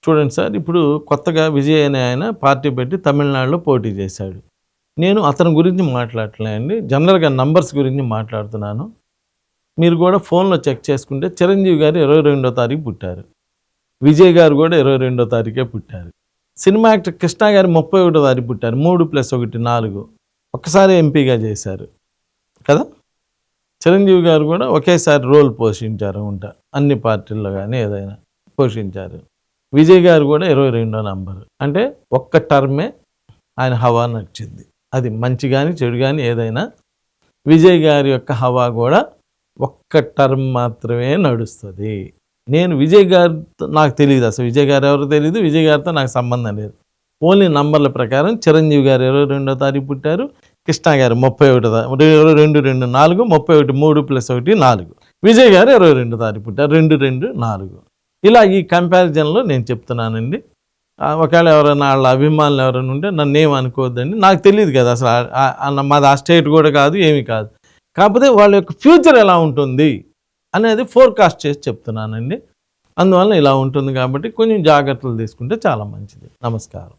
చూడండి సార్, ఇప్పుడు కొత్తగా విజయ్ అనే ఆయన పార్టీ పెట్టి తమిళనాడులో పోటీ చేశాడు. నేను అతని గురించి మాట్లాడట్లే అండి. జనరల్‌గా నంబర్స్ గురించి మాట్లాడుతున్నాను. మీరు కూడా ఫోన్‌లో చెక్ చేసుకుంటే చిరంజీవి గారు 22వ తారీఖు పుట్టారు. విజయ్ గారు కూడా 22వ తారీఖే పుట్టారు. సినిమా యాక్టర్ కృష్ణ గారు 31వ తారీఖు పుట్టారు. 3+1 4. ఒక్కసారి ఎంపీగా చేశారు కదా! చిరంజీవి గారు కూడా ఒకేసారి రోల్ పోషించారు ఉంటా. అన్ని పార్టీల్లో కానీ ఏదైనా పోషించారు. విజయ్ గారు కూడా 22వ నంబరు. అంటే ఒక్క టర్మే ఆయన హవా నడిచింది. అది మంచి కానీ చెడు కానీ ఏదైనా విజయ్ గారి యొక్క హవా కూడా ఒక్క టర్మ్ మాత్రమే నడుస్తుంది. నేను విజయ్ గారితో నాకు తెలియదు, అసలు విజయ్ గారు ఎవరో తెలియదు, విజయ్ గారితో నాకు సంబంధం లేదు. ఓన్లీ నంబర్ల ప్రకారం చిరంజీవి గారు 22వ తారీఖు పుట్టారు, కృష్ణ గారు 31 22 2 4 31 3+1 4. విజయ్ గారు 22 తారీఖు పుట్టారు 2 2 4. ఇలా ఈ కంపారిజన్లో నేను చెప్తున్నానండి. ఒకవేళ ఎవరైనా వాళ్ళ అభిమానులు ఎవరైనా ఉంటే నన్ను ఏం అనుకోవద్దండి. నాకు తెలియదు కదా అసలు మాది ఆ స్టేట్ కూడా కాదు, ఏమీ కాదు. కాకపోతే వాళ్ళ యొక్క ఫ్యూచర్ ఎలా ఉంటుంది అనేది ఫోర్కాస్ట్ చేసి చెప్తున్నానండి. అందువల్ల ఇలా ఉంటుంది కాబట్టి కొంచెం జాగ్రత్తలు తీసుకుంటే చాలా మంచిది. నమస్కారం.